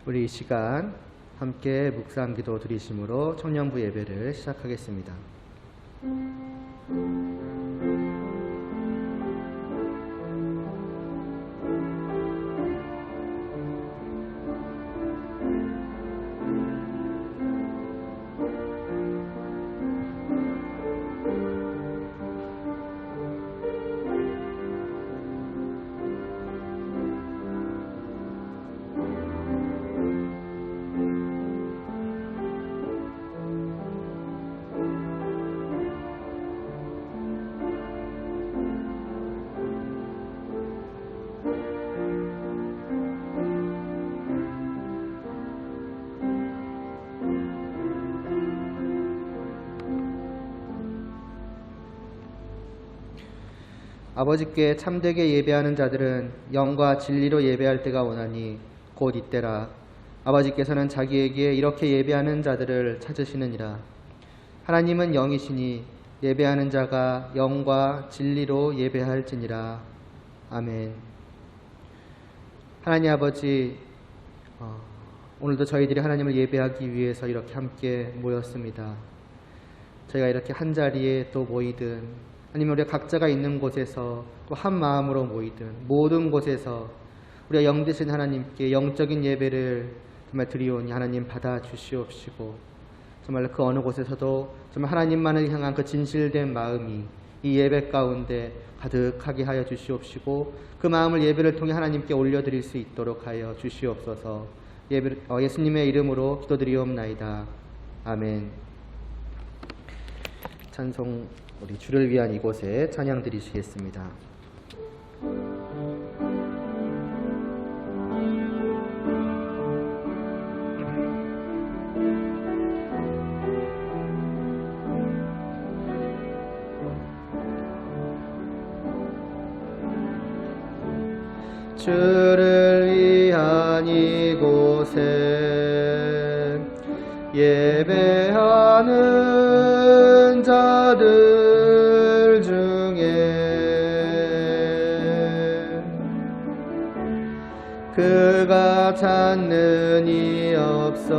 우리 이 시간 함께 묵상 기도 드리심으로 청년부 예배를 시작하겠습니다. 아버지께 참되게 예배하는 자들은 영과 진리로 예배할 때가 오나니 곧 이때라. 아버지께서는 자기에게 이렇게 예배하는 자들을 찾으시느니라. 하나님은 영이시니 예배하는 자가 영과 진리로 예배할지니라. 아멘. 하나님 아버지, 오늘도 저희들이 하나님을 예배하기 위해서 이렇게 함께 모였습니다. 저희가 이렇게 한 자리에 또 모이든 아니면 우리가 각자가 있는 곳에서 또 한 마음으로 모이든 모든 곳에서 우리가 영 되신 하나님께 영적인 예배를 정말 드리오니 하나님 받아주시옵시고, 정말 그 어느 곳에서도 정말 하나님만을 향한 그 진실된 마음이 이 예배 가운데 가득하게 하여 주시옵시고, 그 마음을 예배를 통해 하나님께 올려드릴 수 있도록 하여 주시옵소서. 예수님의 이름으로 기도드리옵나이다. 아멘. 찬송 우리 주를 위한 이곳에 찬양 드리시겠습니다. 주를 위한 이곳에 예배하는 자들 중에 그가 찾는 이 없어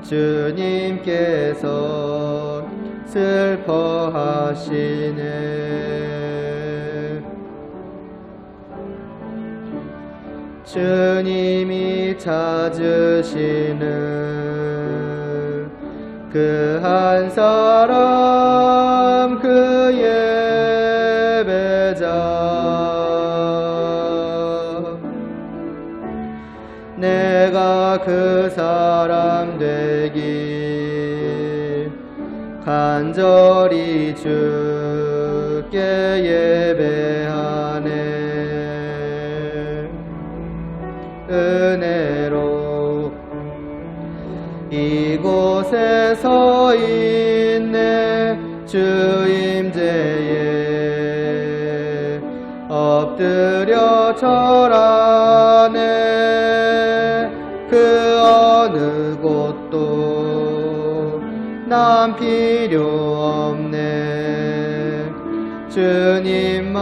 주님께서 슬퍼하시네. 주님이 찾으시는 그 한 사람, 그 예배자, 내가 그 사람 되기 간절히 주께 예배하네. 은혜로 이곳에 서 있네. 주 임재에 엎드려 절하네. 그 어느 곳도 난 필요 없네. 주님만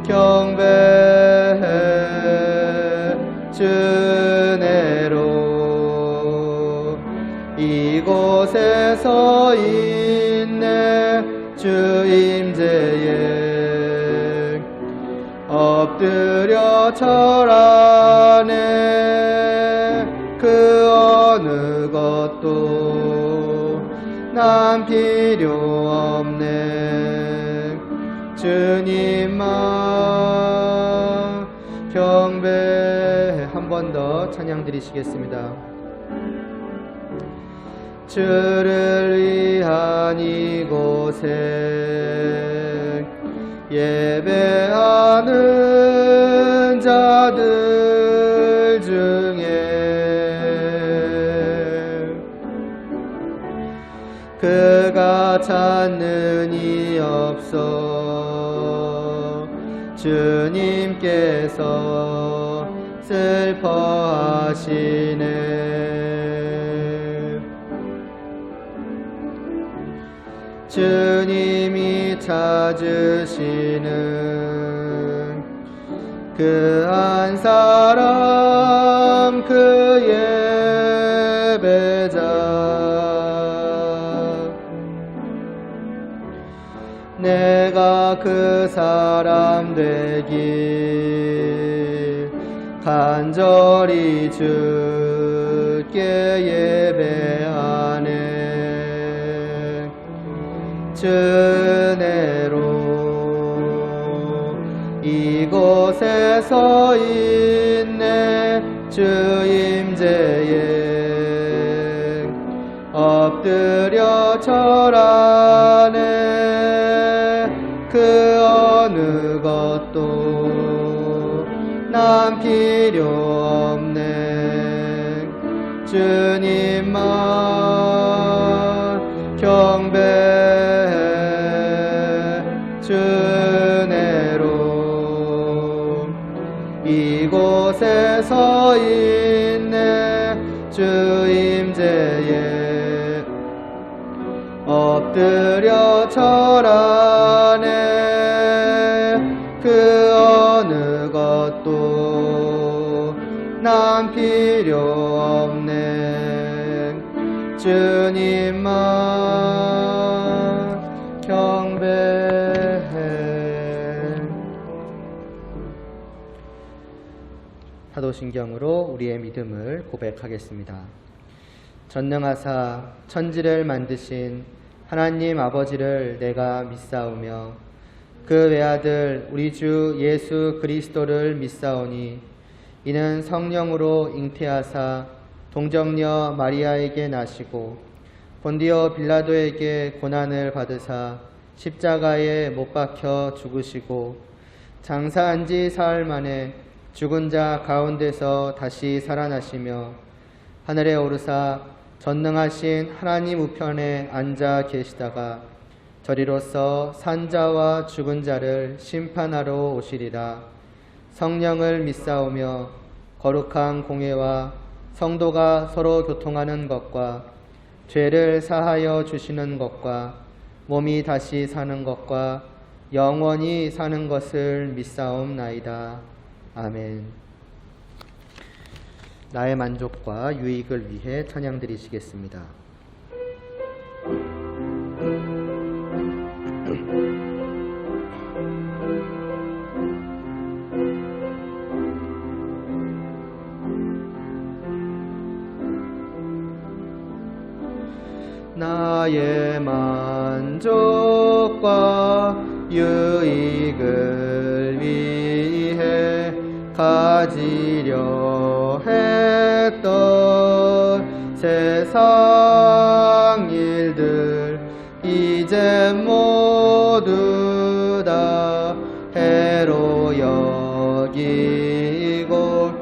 경배해. 주내로 이곳에 서 있네. 주 임재에 엎드려 절하네. 그 어느 것도 난 필요 없네. 주님만 경배해. 한 번 더 찬양 드리시겠습니다. 주를 위한 이곳에 예배하는 자들 중에 그가 찾는 이 없어 주님께서 슬퍼하시네. 주님이 찾으시는 그 한 사람 그 예배자 내가 그 사람 되길 간절히 주께 예배하네 주내로 이곳에 서 있네 주 임재에 엎드려 절하네 그 어느 것도 난 필요 없네 주님만 경배해 주내로 이곳에 서 있네 주 임재에 엎드려 절하네 그 어느 것도 난 필요 없네 주님만 경배해. 사도신경으로 우리의 믿음을 고백하겠습니다. 전능하사 천지를 만드신 하나님 아버지를 내가 믿사오며 그 외아들 우리 주 예수 그리스도를 믿사오니 이는 성령으로 잉태하사 동정녀 마리아에게 나시고 본디오 빌라도에게 고난을 받으사 십자가에 못 박혀 죽으시고 장사한 지 사흘 만에 죽은 자 가운데서 다시 살아나시며 하늘에 오르사 전능하신 하나님 우편에 앉아 계시다가 저리로서 산자와 죽은 자를 심판하러 오시리라. 성령을 믿사오며 거룩한 공회와 성도가 서로 교통하는 것과 죄를 사하여 주시는 것과 몸이 다시 사는 것과 영원히 사는 것을 믿사옵나이다. 아멘. 나의 만족과 유익을 위해 찬양 드리시겠습니다. 나의 만족과 유익을 위해 가지려 했던 세상 일들 이제 모두 다 해로 여기고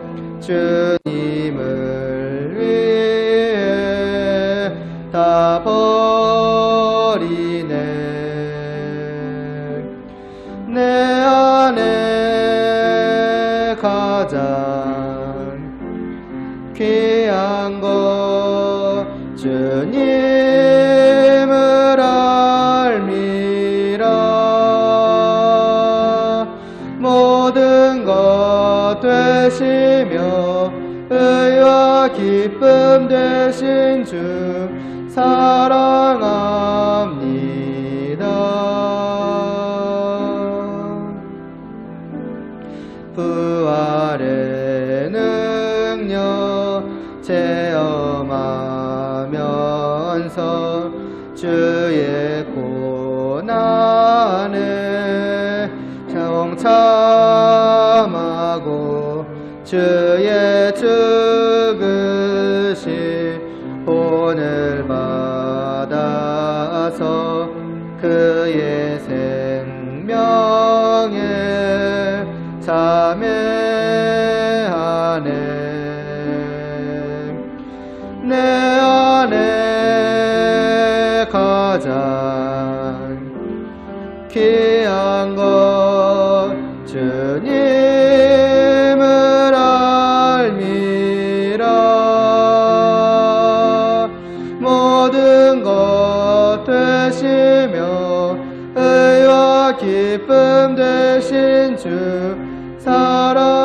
주님을 위해 다 버리네. 내 안에 가장 귀한 것 주님을 알미라. 모든 것 되시며 의와 기쁨 되신 주 사랑합니다. 부활의 능력 체험하면서 주의 고난에 동참하고 주의 죽으신 본을 받아서 그의 생명에 참여하네. 내 안에 가장 귀한 것 주님을 알미라. 모든 것 되시며 의와 기쁨 되신 주 사랑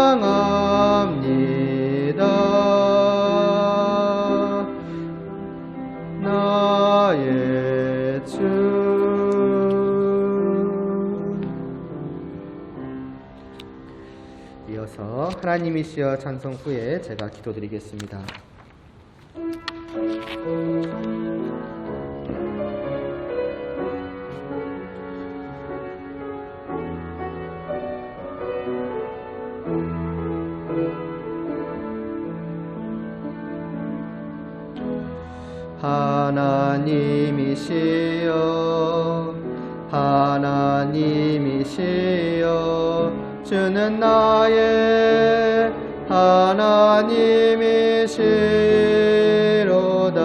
하나님이시여 찬송 후에 제가 기도드리겠습니다. 하나님이시여 하나님이시여 주는 나의 하나님이시로다.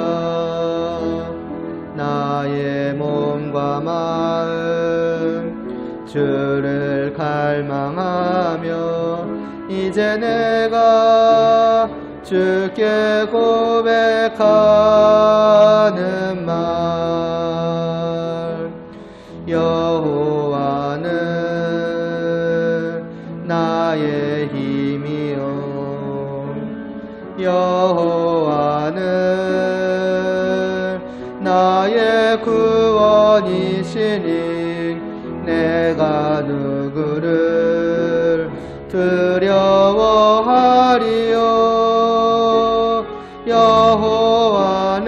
나의 몸과 마음 주를 갈망하며 이제 내가 주께 고백하는 말. 여호와는 나의 힘이요 여호와는 나의 구원이시니 내가 누구를 두려워하리요.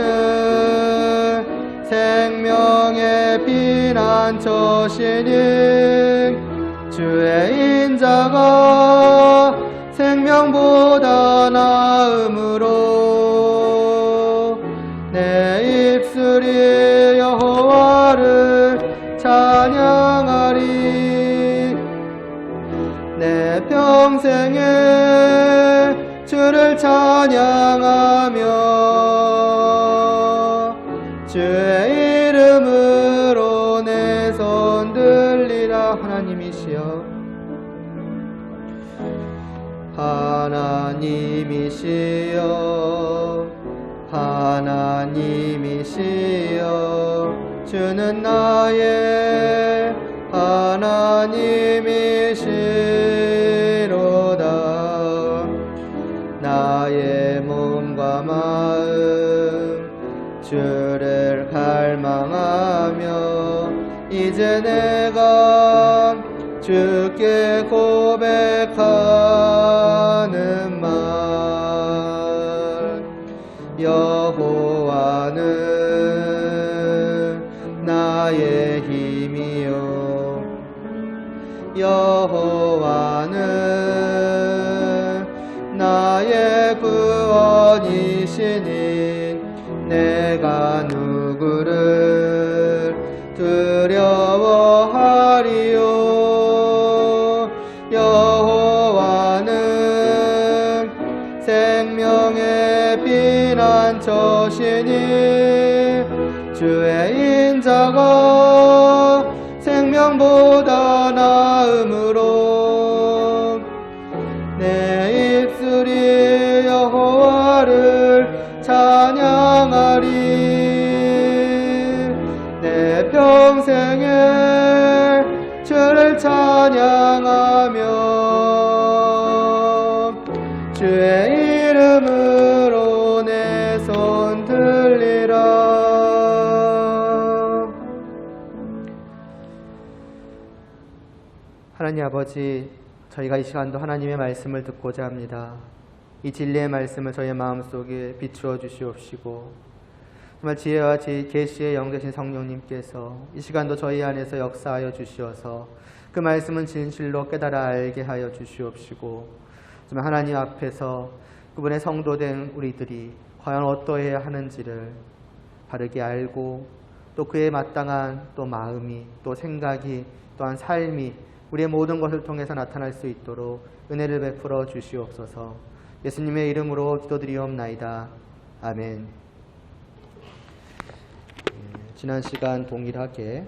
여호와는 생명의 피난처시니 주의 인자가 생명보다 나음으로 내 입술이 여호와를 찬양하리. 내 평생에 주를 찬양하며 주의 이름으로 내 손 들리라. 하나님이시여 하나님이시여 하나님이시여 주는 나의 하나님이시로다. 나의 몸과 마음 주를 갈망하며 이제 내가 주께 고백하는 말. 여호와는 나의 힘이요 여호와는 나의 구원이시니 내가 누구를 두려워하리요. 여호와는 생명의 피난처시니 주의 인자가 생명보다 나음으로 내 입술이 여호와를 찬양하리. 내 평생에 주를 찬양하며 주의 이름으로 내 손 들리라. 하나님 아버지, 저희가 이 시간도 하나님의 말씀을 듣고자 합니다. 이 진리의 말씀을 저희의 마음속에 비추어 주시옵시고 정말 지혜와 계시의 영 되신 성령님께서 이 시간도 저희 안에서 역사하여 주시어서 그 말씀은 진실로 깨달아 알게 하여 주시옵시고 정말 하나님 앞에서 그분의 성도된 우리들이 과연 어떠해야 하는지를 바르게 알고 또 그에 마땅한 또 마음이 또 생각이 또한 삶이 우리의 모든 것을 통해서 나타날 수 있도록 은혜를 베풀어 주시옵소서. 예수님의 이름으로 기도드리옵나이다. 아멘. 지난 시간 동일하게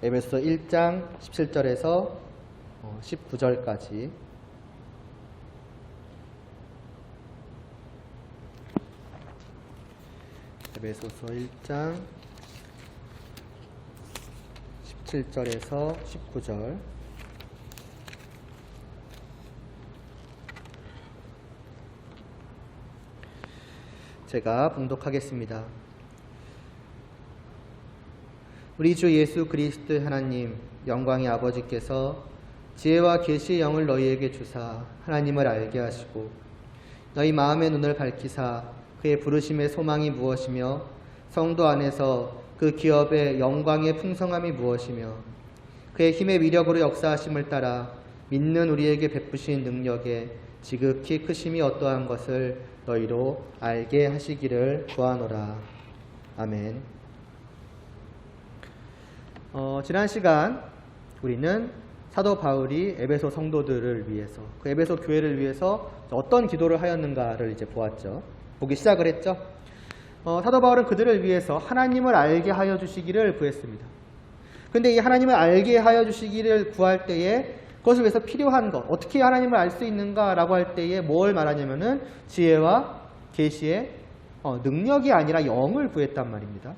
에베소 1장 17절에서 19절까지 에베소서 1장 17절에서 19절 제가 봉독하겠습니다. 우리 주 예수 그리스도의 하나님 영광의 아버지께서 지혜와 계시의 영을 너희에게 주사 하나님을 알게 하시고 너희 마음의 눈을 밝히사 그의 부르심의 소망이 무엇이며 성도 안에서 그 기업의 영광의 풍성함이 무엇이며 그의 힘의 위력으로 역사하심을 따라 믿는 우리에게 베푸신 능력에 지극히 크심이 어떠한 것을 너희로 알게 하시기를 구하노라. 아멘. 지난 시간 우리는 사도 바울이 에베소 성도들을 위해서, 그 에베소 교회를 위해서 어떤 기도를 하였는가를 이제 보기 시작을 했죠. 사도 바울은 그들을 위해서 하나님을 알게 하여 주시기를 구했습니다. 근데 이 하나님을 알게 하여 주시기를 구할 때에 그것을 위해서 필요한 것, 어떻게 하나님을 알 수 있는가라고 할 때에 뭘 말하냐면은 지혜와 계시의 능력이 아니라 영을 구했단 말입니다.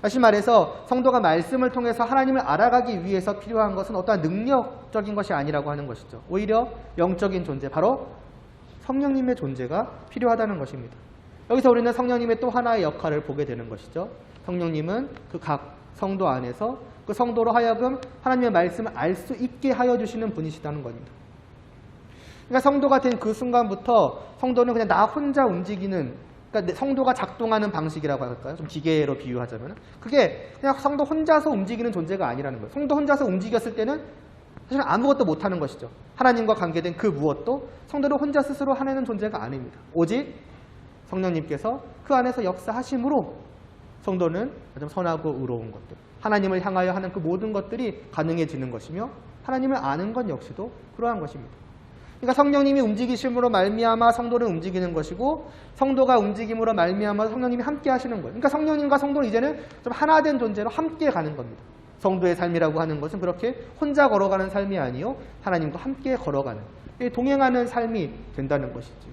다시 말해서 성도가 말씀을 통해서 하나님을 알아가기 위해서 필요한 것은 어떠한 능력적인 것이 아니라고 하는 것이죠. 오히려 영적인 존재, 바로 성령님의 존재가 필요하다는 것입니다. 여기서 우리는 성령님의 또 하나의 역할을 보게 되는 것이죠. 성령님은 그 각 성도 안에서 그 성도로 하여금 하나님의 말씀을 알 수 있게 하여 주시는 분이시다는 겁니다. 그러니까 성도가 된 그 순간부터 성도는 그냥 나 혼자 움직이는, 그러니까 성도가 작동하는 방식이라고 할까요? 좀 기계로 비유하자면 그게 그냥 성도 혼자서 움직이는 존재가 아니라는 거예요. 성도 혼자서 움직였을 때는 사실 아무것도 못하는 것이죠. 하나님과 관계된 그 무엇도 성도를 혼자 스스로 하는 존재가 아닙니다. 오직 성령님께서 그 안에서 역사하심으로 성도는 좀 선하고 의로운 것들, 하나님을 향하여 하는 그 모든 것들이 가능해지는 것이며 하나님을 아는 것 역시도 그러한 것입니다. 그러니까 성령님이 움직이심으로 말미암아 성도를 움직이는 것이고 성도가 움직임으로 말미암아 성령님이 함께 하시는 거예요. 그러니까 성령님과 성도는 이제는 좀 하나된 존재로 함께 가는 겁니다. 성도의 삶이라고 하는 것은 그렇게 혼자 걸어가는 삶이 아니요 하나님과 함께 걸어가는, 동행하는 삶이 된다는 것이죠.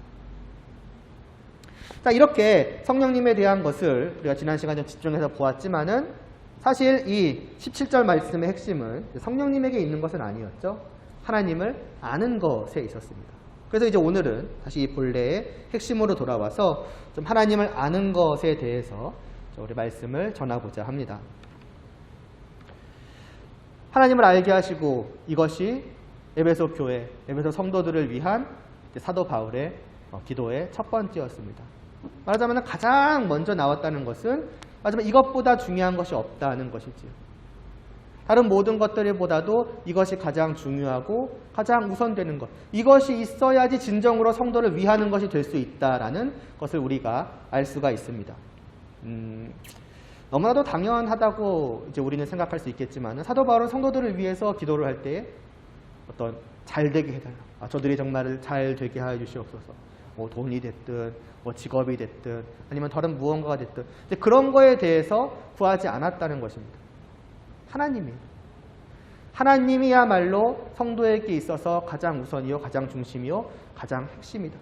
자, 이렇게 성령님에 대한 것을 우리가 지난 시간에 집중해서 보았지만은 사실 이 17절 말씀의 핵심은 성령님에게 있는 것은 아니었죠. 하나님을 아는 것에 있었습니다. 그래서 이제 오늘은 다시 이 본래의 핵심으로 돌아와서 좀 하나님을 아는 것에 대해서 우리 말씀을 전하고자 합니다. 하나님을 알게 하시고, 이것이 에베소 교회, 에베소 성도들을 위한 사도 바울의 기도의 첫 번째였습니다. 말하자면 가장 먼저 나왔다는 것은 말하자면 이것보다 중요한 것이 없다는 것이지요. 다른 모든 것들보다도 이것이 가장 중요하고 가장 우선되는 것, 이것이 있어야지 진정으로 성도를 위하는 것이 될 수 있다라는 것을 우리가 알 수가 있습니다. 너무나도 당연하다고 이제 우리는 생각할 수 있겠지만 사도 바울은 성도들을 위해서 기도를 할 때에 어떤 잘 되게 해달라, 저들이 정말 잘 되게 하여 주시옵소서, 뭐 돈이 됐든 뭐 직업이 됐든 아니면 다른 무언가가 됐든 그런 거에 대해서 구하지 않았다는 것입니다. 하나님이야말로 성도에게 있어서 가장 우선이요, 가장 중심이요, 가장 핵심이다.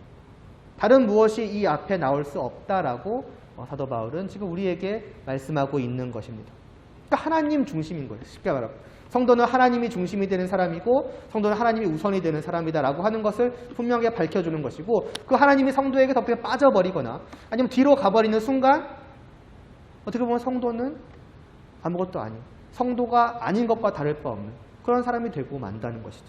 다른 무엇이 이 앞에 나올 수 없다라고 사도 바울은 지금 우리에게 말씀하고 있는 것입니다. 그러니까 하나님 중심인 거예요. 쉽게 말하면 성도는 하나님이 중심이 되는 사람이고 성도는 하나님이 우선이 되는 사람이다라고 하는 것을 분명하게 밝혀주는 것이고, 그 하나님이 성도에게 덮여 빠져버리거나 아니면 뒤로 가버리는 순간 어떻게 보면 성도는 아무것도 아닌, 성도가 아닌 것과 다를 바 없는 그런 사람이 되고 만다는 것이죠.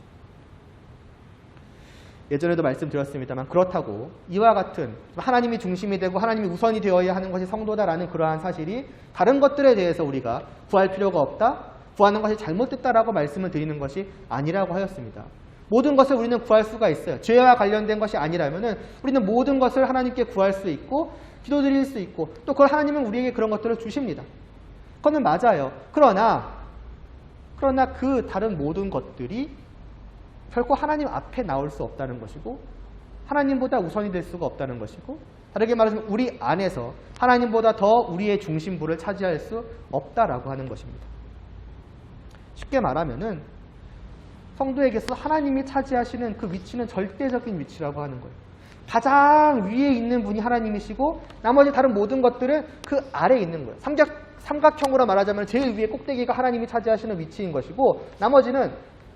예전에도 말씀드렸습니다만 그렇다고 이와 같은 하나님이 중심이 되고 하나님이 우선이 되어야 하는 것이 성도다라는 그러한 사실이 다른 것들에 대해서 우리가 구할 필요가 없다, 구하는 것이 잘못됐다라고 말씀을 드리는 것이 아니라고 하였습니다. 모든 것을 우리는 구할 수가 있어요. 죄와 관련된 것이 아니라면은 우리는 모든 것을 하나님께 구할 수 있고 기도드릴 수 있고 또 그걸 하나님은 우리에게 그런 것들을 주십니다. 그거는 맞아요. 그러나 그 다른 모든 것들이 결코 하나님 앞에 나올 수 없다는 것이고 하나님보다 우선이 될 수가 없다는 것이고, 다르게 말하면 우리 안에서 하나님보다 더 우리의 중심부를 차지할 수 없다라고 하는 것입니다. 쉽게 말하면은 성도에게서 하나님이 차지하시는 그 위치는 절대적인 위치라고 하는 거예요. 가장 위에 있는 분이 하나님이시고 나머지 다른 모든 것들은 그 아래에 있는 거예요. 삼각형으로 말하자면 제일 위에 꼭대기가 하나님이 차지하시는 위치인 것이고 나머지는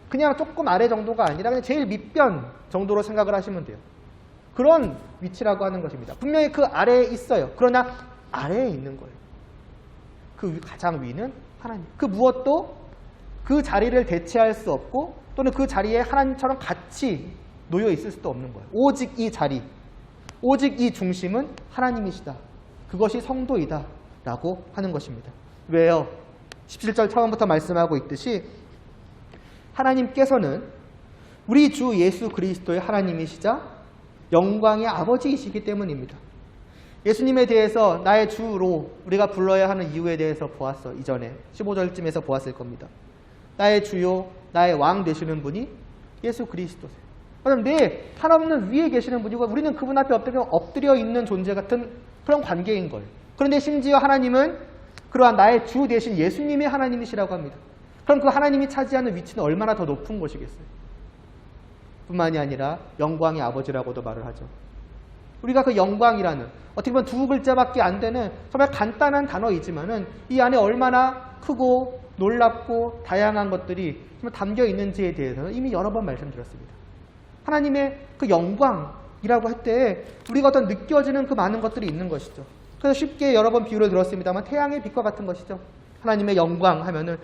그냥 조금 아래 정도가 아니라 그냥 제일 밑변 정도로 생각을 하시면 돼요. 그런 위치라고 하는 것입니다. 분명히 그 아래에 있어요. 그러나 아래에 있는 거예요. 그 가장 위는 하나님. 그 무엇도 그 자리를 대체할 수 없고 또는 그 자리에 하나님처럼 같이 놓여 있을 수도 없는 거예요. 오직 이 자리, 오직 이 중심은 하나님이시다. 그것이 성도이다 라고 하는 것입니다. 왜요? 17절 처음부터 말씀하고 있듯이 하나님께서는 우리 주 예수 그리스도의 하나님이시자 영광의 아버지이시기 때문입니다. 예수님에 대해서 나의 주로 우리가 불러야 하는 이유에 대해서 보았어. 이전에 15절쯤에서 보았을 겁니다. 나의 주요, 나의 왕 되시는 분이 예수 그리스도세요. 그럼 내 한없는 위에 계시는 분이고 우리는 그분 앞에 엎드려 있는 존재 같은 그런 관계인 거예요. 그런데 심지어 하나님은 그러한 나의 주 대신 예수님의 하나님이시라고 합니다. 그럼 그 하나님이 차지하는 위치는 얼마나 더 높은 것이겠어요? 뿐만이 아니라 영광의 아버지라고도 말을 하죠. 우리가 그 영광이라는 어떻게 보면 두 글자밖에 안 되는 정말 간단한 단어이지만은 이 안에 얼마나 크고 놀랍고 다양한 것들이 담겨 있는지에 대해서는 이미 여러 번 말씀드렸습니다. 하나님의 그 영광이라고 할 때 우리가 어떤 느껴지는 그 많은 것들이 있는 것이죠. 그래서 쉽게 여러 번 비유를 들었습니다만 태양의 빛과 같은 것이죠. 하나님의 영광 하면은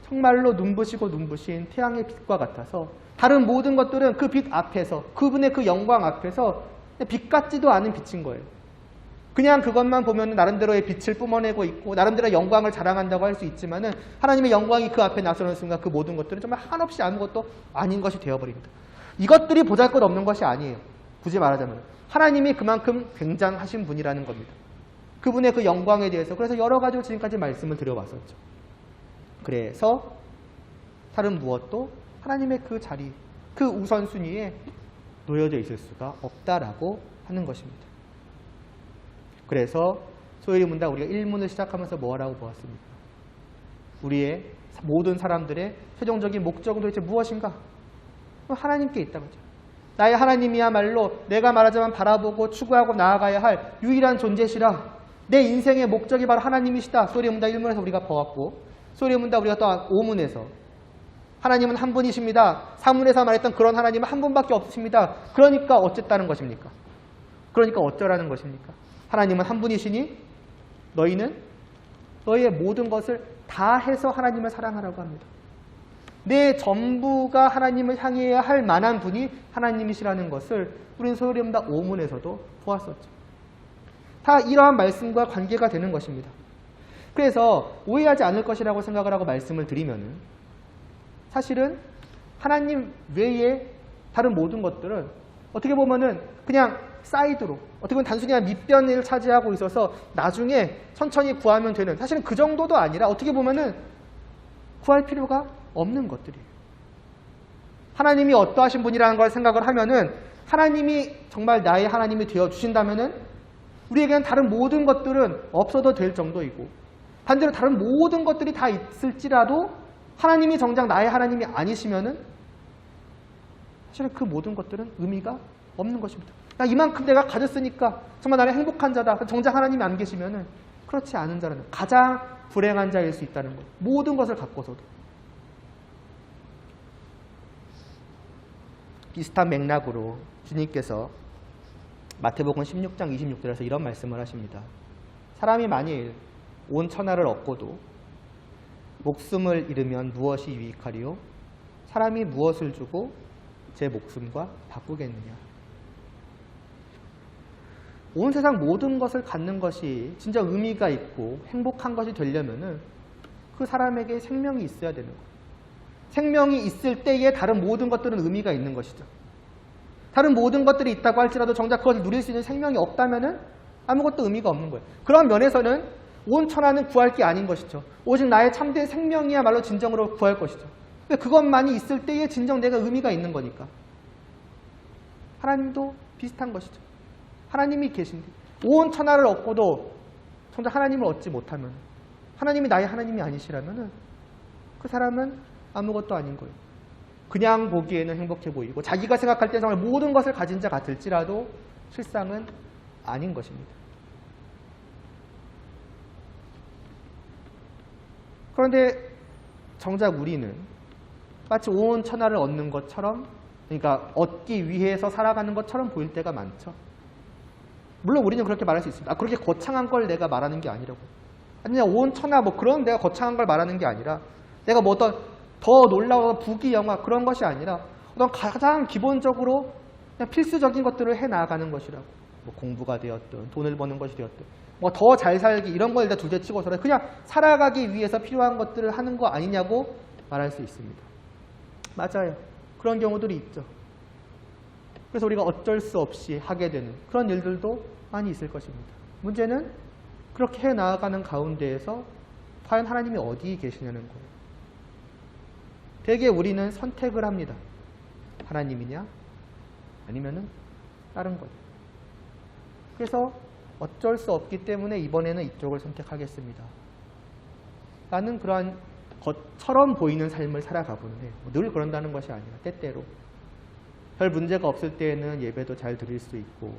정말로 눈부시고 눈부신 태양의 빛과 같아서 다른 모든 것들은 그 빛 앞에서 그분의 그 영광 앞에서 빛 같지도 않은 빛인 거예요. 그냥 그것만 보면 나름대로의 빛을 뿜어내고 있고 나름대로 영광을 자랑한다고 할 수 있지만은 하나님의 영광이 그 앞에 나서는 순간 그 모든 것들은 정말 한없이 아무것도 아닌 것이 되어버립니다. 이것들이 보잘것없는 것이 아니에요. 굳이 말하자면 하나님이 그만큼 굉장하신 분이라는 겁니다. 그분의 그 영광에 대해서 그래서 여러 가지로 지금까지 말씀을 드려왔었죠. 그래서 다른 무엇도 하나님의 그 자리, 그 우선순위에 놓여져 있을 수가 없다라고 하는 것입니다. 그래서 소요리 문답 우리가 1문을 시작하면서 뭐라고 보았습니까? 우리의 모든 사람들의 최종적인 목적은 도대체 무엇인가? 하나님께 있다고 하죠. 나의 하나님이야말로 내가 말하자면 바라보고 추구하고 나아가야 할 유일한 존재시라. 내 인생의 목적이 바로 하나님이시다. 소요리 문답 1문에서 우리가 보았고 소요리 문답 우리가 또 5문에서 하나님은 한 분이십니다. 3문에서 말했던 그런 하나님은 한 분밖에 없으십니다. 그러니까 어쨌다는 것입니까? 그러니까 어쩌라는 것입니까? 하나님은 한 분이시니 너희는 너희의 모든 것을 다 해서 하나님을 사랑하라고 합니다. 내 전부가 하나님을 향해야 할 만한 분이 하나님이시라는 것을 우리는 소요리 문답 5문에서도 보았었죠. 다 이러한 말씀과 관계가 되는 것입니다. 그래서 오해하지 않을 것이라고 생각을 하고 말씀을 드리면은 사실은 하나님 외에 다른 모든 것들은 어떻게 보면은 그냥 사이드로 어떻게 보면 단순히 밑변을 차지하고 있어서 나중에 천천히 구하면 되는 사실은 그 정도도 아니라 어떻게 보면은 구할 필요가 없는 것들이에요. 하나님이 어떠하신 분이라는 걸 생각을 하면은 하나님이 정말 나의 하나님이 되어 주신다면은 우리에게는 다른 모든 것들은 없어도 될 정도이고 반대로 다른 모든 것들이 다 있을지라도 하나님이 정작 나의 하나님이 아니시면은 사실은 그 모든 것들은 의미가 없는 것입니다. 이만큼 내가 가졌으니까 정말 나는 행복한 자다. 정작 하나님이 안 계시면은 그렇지 않은 자라는 가장 불행한 자일 수 있다는 거예요. 모든 것을 갖고서도. 비슷한 맥락으로 주님께서 마태복음 16장 26절에서 이런 말씀을 하십니다. 사람이 만일 온 천하를 얻고도 목숨을 잃으면 무엇이 유익하리요? 사람이 무엇을 주고 제 목숨과 바꾸겠느냐? 온 세상 모든 것을 갖는 것이 진짜 의미가 있고 행복한 것이 되려면은 그 사람에게 생명이 있어야 되는 거예요. 생명이 있을 때에 다른 모든 것들은 의미가 있는 것이죠. 다른 모든 것들이 있다고 할지라도 정작 그것을 누릴 수 있는 생명이 없다면은 아무것도 의미가 없는 거예요. 그런 면에서는 온 천하는 구할 게 아닌 것이죠. 오직 나의 참된 생명이야말로 진정으로 구할 것이죠. 근데 그것만이 있을 때에 진정 내가 의미가 있는 거니까. 하나님도 비슷한 것이죠. 하나님이 계신데 온 천하를 얻고도 정작 하나님을 얻지 못하면 하나님이 나의 하나님이 아니시라면 그 사람은 아무것도 아닌 거예요. 그냥 보기에는 행복해 보이고 자기가 생각할 때 정말 모든 것을 가진 자 같을지라도 실상은 아닌 것입니다. 그런데 정작 우리는 마치 온 천하를 얻는 것처럼 그러니까 얻기 위해서 살아가는 것처럼 보일 때가 많죠. 물론 우리는 그렇게 말할 수 있습니다. 그렇게 거창한 걸 내가 말하는 게 아니라고. 아니 온 천하 뭐 그런 내가 거창한 걸 말하는 게 아니라 내가 뭐 어떤 더 놀라운 부귀영화 그런 것이 아니라 어떤 가장 기본적으로 그냥 필수적인 것들을 해나가는 것이라고. 뭐 공부가 되었든 돈을 버는 것이 되었든 뭐 더 잘 살기 이런 걸 일단 둘째치고서 그냥 살아가기 위해서 필요한 것들을 하는 거 아니냐고 말할 수 있습니다. 맞아요. 그런 경우들이 있죠. 그래서 우리가 어쩔 수 없이 하게 되는 그런 일들도 많이 있을 것입니다. 문제는 그렇게 해나가는 가운데에서 과연 하나님이 어디 계시냐는 거예요. 대개 우리는 선택을 합니다. 하나님이냐 아니면은 다른 거냐. 그래서 어쩔 수 없기 때문에 이번에는 이쪽을 선택하겠습니다. 나는 그러한 것처럼 보이는 삶을 살아가고는 해요. 늘 그런다는 것이 아니라 때때로 별 문제가 없을 때에는 예배도 잘 드릴 수 있고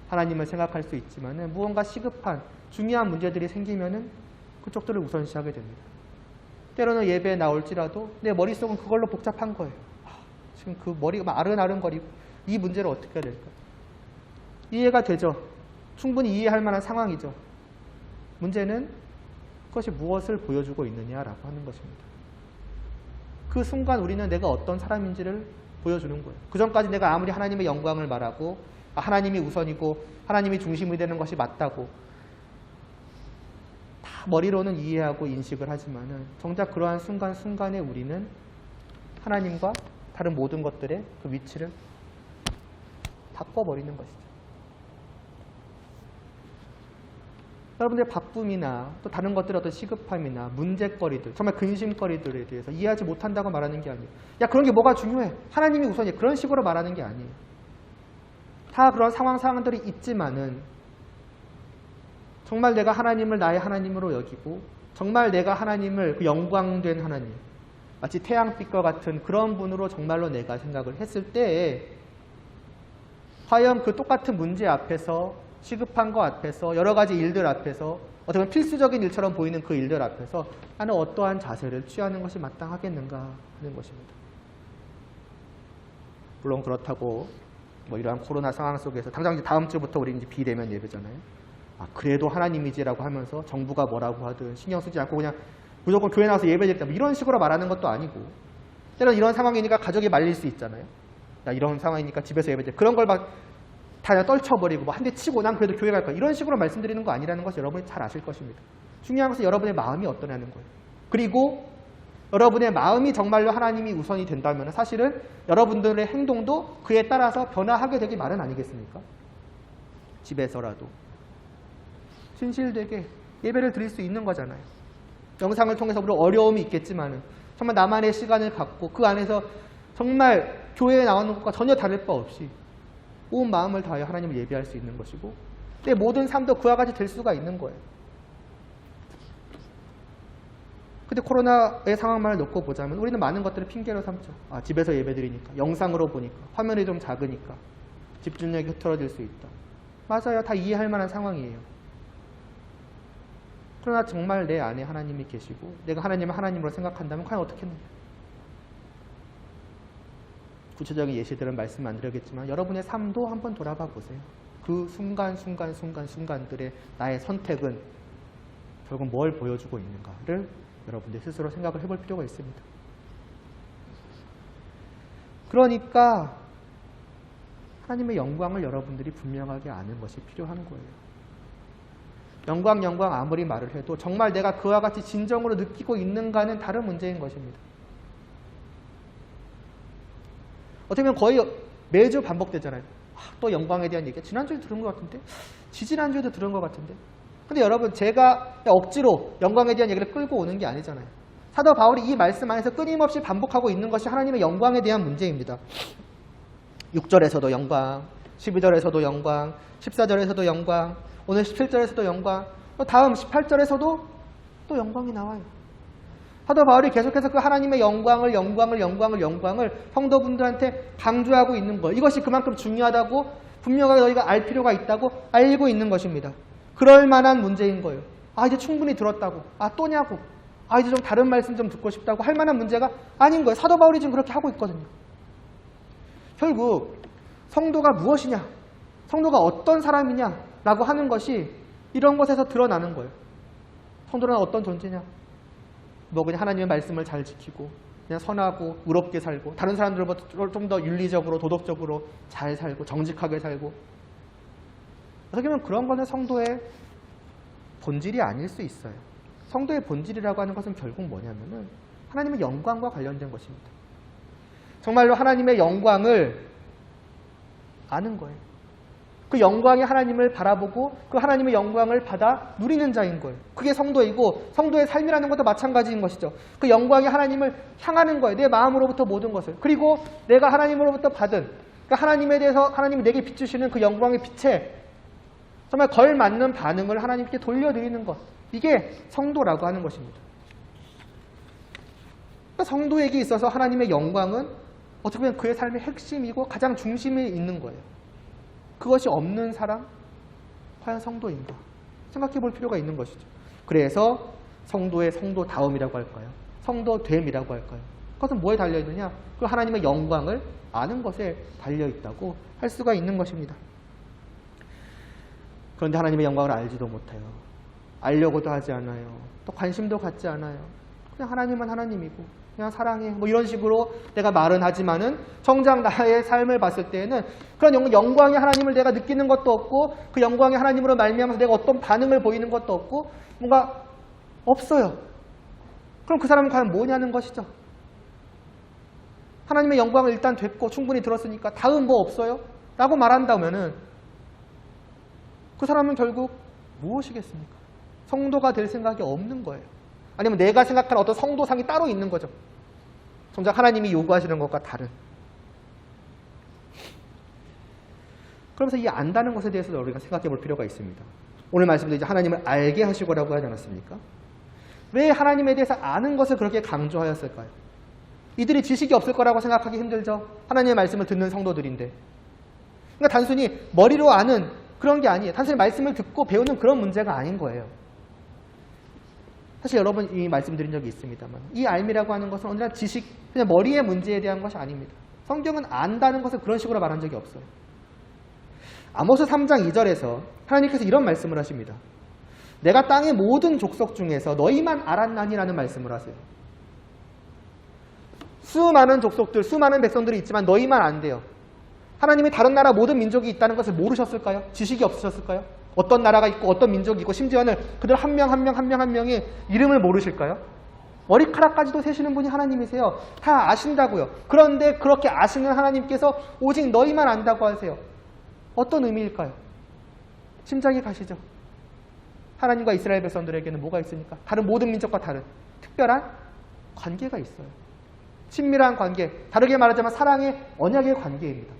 하나님을 생각할 수 있지만은 무언가 시급한 중요한 문제들이 생기면은 그쪽들을 우선시하게 됩니다. 때로는 예배에 나올지라도 내 머릿속은 그걸로 복잡한 거예요. 지금 그 머리가 막 아른아른거리고 이 문제를 어떻게 해야 될까? 이해가 되죠. 충분히 이해할 만한 상황이죠. 문제는 그것이 무엇을 보여주고 있느냐라고 하는 것입니다. 그 순간 우리는 내가 어떤 사람인지를 보여주는 거예요. 그 전까지 내가 아무리 하나님의 영광을 말하고 하나님이 우선이고 하나님이 중심이 되는 것이 맞다고 다 머리로는 이해하고 인식을 하지만은 정작 그러한 순간순간에 우리는 하나님과 다른 모든 것들의 그 위치를 바꿔버리는 것이죠. 여러분들의 바쁨이나 또 다른 것들의 어떤 시급함이나 문제거리들, 정말 근심거리들에 대해서 이해하지 못한다고 말하는 게 아니에요. 야, 그런 게 뭐가 중요해? 하나님이 우선이야. 그런 식으로 말하는 게 아니에요. 다 그런 상황들이 있지만은 정말 내가 하나님을 나의 하나님으로 여기고 정말 내가 하나님을 그 영광된 하나님, 마치 태양빛과 같은 그런 분으로 정말로 내가 생각을 했을 때 과연 그 똑같은 문제 앞에서 시급한 것 앞에서 여러 가지 일들 앞에서 어떻게 보면 필수적인 일처럼 보이는 그 일들 앞에서 나는 어떠한 자세를 취하는 것이 마땅하겠는가 하는 것입니다. 물론 그렇다고 뭐 이러한 코로나 상황 속에서 당장 이제 다음 주부터 우리 이제 비대면 예배잖아요. 그래도 하나님이지라고 하면서 정부가 뭐라고 하든 신경 쓰지 않고 그냥 무조건 교회 나와서 예배드리겠다 이런 식으로 말하는 것도 아니고 때로는 이런 상황이니까 가족이 말릴 수 있잖아요. 야, 이런 상황이니까 집에서 예배드려 그런 걸 막 다 그냥 떨쳐버리고 뭐 한 대 치고 난 그래도 교회 갈 거야 이런 식으로 말씀드리는 거 아니라는 것을 여러분이 잘 아실 것입니다. 중요한 것은 여러분의 마음이 어떠냐는 거예요. 그리고 여러분의 마음이 정말로 하나님이 우선이 된다면 사실은 여러분들의 행동도 그에 따라서 변화하게 되기 마련 아니겠습니까? 집에서라도 진실되게 예배를 드릴 수 있는 거잖아요. 영상을 통해서 물론 어려움이 있겠지만 정말 나만의 시간을 갖고 그 안에서 정말 교회에 나오는 것과 전혀 다를 바 없이 온 마음을 다하여 하나님을 예배할 수 있는 것이고 내 모든 삶도 그와 같이 될 수가 있는 거예요. 근데 코로나의 상황만을 놓고 보자면 우리는 많은 것들을 핑계로 삼죠. 집에서 예배드리니까, 영상으로 보니까, 화면이 좀 작으니까 집중력이 흐트러질 수 있다. 맞아요. 다 이해할 만한 상황이에요. 그러나 정말 내 안에 하나님이 계시고 내가 하나님을 하나님으로 생각한다면 과연 어떻게 했느냐. 구체적인 예시들은 말씀 안 드리겠지만 여러분의 삶도 한번 돌아봐 보세요. 그 순간들의 나의 선택은 결국 뭘 보여주고 있는가를 여러분들 스스로 생각을 해볼 필요가 있습니다. 그러니까 하나님의 영광을 여러분들이 분명하게 아는 것이 필요한 거예요. 영광 아무리 말을 해도 정말 내가 그와 같이 진정으로 느끼고 있는가는 다른 문제인 것입니다. 어떻게 보면 거의 매주 반복되잖아요. 또 영광에 대한 얘기. 지난주에 들은 것 같은데? 지지난주에도 들은 것 같은데? 근데 여러분 제가 억지로 영광에 대한 얘기를 끌고 오는 게 아니잖아요. 사도 바울이 이 말씀 안에서 끊임없이 반복하고 있는 것이 하나님의 영광에 대한 문제입니다. 6절에서도 영광, 12절에서도 영광, 14절에서도 영광, 오늘 17절에서도 영광, 또 다음 18절에서도 또 영광이 나와요. 사도 바울이 계속해서 그 하나님의 영광을 성도분들한테 강조하고 있는 것. 이것이 그만큼 중요하다고 분명하게 너희가 알 필요가 있다고 알고 있는 것입니다. 그럴 만한 문제인 거예요. 이제 충분히 들었다고. 또냐고. 이제 좀 다른 말씀 좀 듣고 싶다고 할 만한 문제가 아닌 거예요. 사도 바울이 지금 그렇게 하고 있거든요. 결국 성도가 무엇이냐, 성도가 어떤 사람이냐라고 하는 것이 이런 것에서 드러나는 거예요. 성도는 어떤 존재냐? 뭐 그냥 하나님의 말씀을 잘 지키고 그냥 선하고 의롭게 살고 다른 사람들보다 좀 더 윤리적으로 도덕적으로 잘 살고 정직하게 살고 어떻게 보면 그런 거는 성도의 본질이 아닐 수 있어요. 성도의 본질이라고 하는 것은 결국 뭐냐면은 하나님의 영광과 관련된 것입니다. 정말로 하나님의 영광을 아는 거예요. 그 영광의 하나님을 바라보고 그 하나님의 영광을 받아 누리는 자인 거예요. 그게 성도이고 성도의 삶이라는 것도 마찬가지인 것이죠. 그 영광의 하나님을 향하는 거예요. 내 마음으로부터 모든 것을. 그리고 내가 하나님으로부터 받은 그 하나님에 대해서 하나님이 내게 비추시는 그 영광의 빛에 정말 걸맞는 반응을 하나님께 돌려드리는 것. 이게 성도라고 하는 것입니다. 그러니까 성도에게 있어서 하나님의 영광은 어떻게 보면 그의 삶의 핵심이고 가장 중심에 있는 거예요. 그것이 없는 사람, 과연 성도인가? 생각해 볼 필요가 있는 것이죠. 그래서 성도의 성도다움이라고 할까요? 성도됨이라고 할까요? 그것은 뭐에 달려있느냐? 그 하나님의 영광을 아는 것에 달려있다고 할 수가 있는 것입니다. 그런데 하나님의 영광을 알지도 못해요. 알려고도 하지 않아요. 또 관심도 갖지 않아요. 그냥 하나님은 하나님이고 그냥 사랑해 뭐 이런 식으로 내가 말은 하지만은 정작 나의 삶을 봤을 때에는 그런 영광의 하나님을 내가 느끼는 것도 없고 그 영광의 하나님으로 말미암아서 내가 어떤 반응을 보이는 것도 없고 뭔가 없어요. 그럼 그 사람은 과연 뭐냐는 것이죠. 하나님의 영광을 일단 됐고 충분히 들었으니까 다음 뭐 없어요? 라고 말한다면은 그 사람은 결국 무엇이겠습니까? 성도가 될 생각이 없는 거예요. 아니면 내가 생각하는 어떤 성도상이 따로 있는 거죠. 정작 하나님이 요구하시는 것과 다른. 그러면서 이 안다는 것에 대해서 우리가 생각해 볼 필요가 있습니다. 오늘 말씀도 이제 하나님을 알게 하시고라고 하지 않았습니까? 왜 하나님에 대해서 아는 것을 그렇게 강조하였을까요? 이들이 지식이 없을 거라고 생각하기 힘들죠. 하나님의 말씀을 듣는 성도들인데. 그러니까 단순히 머리로 아는 그런 게 아니에요. 단순히 말씀을 듣고 배우는 그런 문제가 아닌 거예요. 사실 여러분 이미 말씀드린 적이 있습니다만 이 알미라고 하는 것은 언제나 지식, 그냥 머리의 문제에 대한 것이 아닙니다. 성경은 안다는 것을 그런 식으로 말한 적이 없어요. 아모스 3장 2절에서 하나님께서 이런 말씀을 하십니다. 내가 땅의 모든 족속 중에서 너희만 알았나니라는 말씀을 하세요. 수많은 족속들, 수많은 백성들이 있지만 너희만 안 돼요. 하나님이 다른 나라 모든 민족이 있다는 것을 모르셨을까요? 지식이 없으셨을까요? 어떤 나라가 있고 어떤 민족이 있고 심지어는 그들 한 명 한 명 한 명 한 명의 이름을 모르실까요? 머리카락까지도 세시는 분이 하나님이세요. 다 아신다고요. 그런데 그렇게 아시는 하나님께서 오직 너희만 안다고 하세요. 어떤 의미일까요? 심장이 가시죠. 하나님과 이스라엘 백성들에게는 뭐가 있습니까? 다른 모든 민족과 다른 특별한 관계가 있어요. 친밀한 관계, 다르게 말하자면 사랑의 언약의 관계입니다.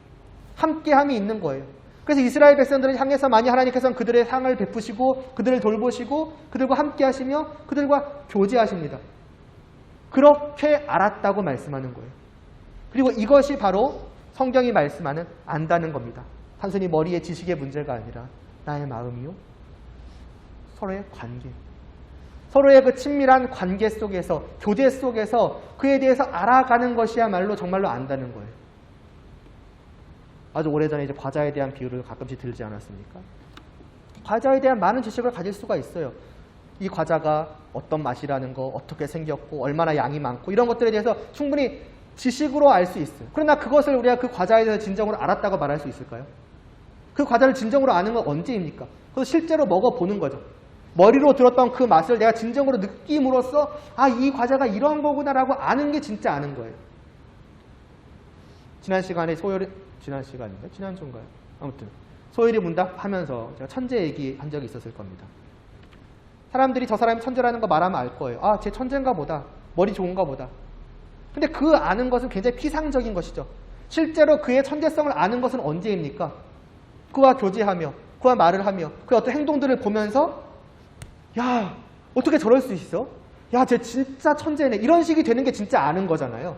함께함이 있는 거예요. 그래서 이스라엘 백성들을 향해서 많이 하나님께서는 그들의 상을 베푸시고 그들을 돌보시고 그들과 함께 하시며 그들과 교제하십니다. 그렇게 알았다고 말씀하는 거예요. 그리고 이것이 바로 성경이 말씀하는 안다는 겁니다. 단순히 머리의 지식의 문제가 아니라 나의 마음이요. 서로의 관계. 서로의 그 친밀한 관계 속에서 교제 속에서 그에 대해서 알아가는 것이야말로 정말로 안다는 거예요. 아주 오래전에 이제 과자에 대한 비유를 가끔씩 들지 않았습니까? 과자에 대한 많은 지식을 가질 수가 있어요. 이 과자가 어떤 맛이라는 거, 어떻게 생겼고, 얼마나 양이 많고 이런 것들에 대해서 충분히 지식으로 알 수 있어요. 그러나 그것을 우리가 그 과자에 대해서 진정으로 알았다고 말할 수 있을까요? 그 과자를 진정으로 아는 건 언제입니까? 그래서 실제로 먹어보는 거죠. 머리로 들었던 그 맛을 내가 진정으로 느낌으로써 아, 이 과자가 이런 거구나라고 아는 게 진짜 아는 거예요. 지난 시간에 지난주인가요? 아무튼 소요리 문답하면서 제가 천재 얘기한 적이 있었을 겁니다. 사람들이 저 사람이 천재라는 거 말하면 알 거예요. 아, 쟤 천재인가 보다. 머리 좋은가 보다. 근데 그 아는 것은 굉장히 피상적인 것이죠. 실제로 그의 천재성을 아는 것은 언제입니까? 그와 교제하며 그와 말을 하며 그의 어떤 행동들을 보면서 야, 어떻게 저럴 수 있어? 야, 쟤 진짜 천재네. 이런 식이 되는 게 진짜 아는 거잖아요.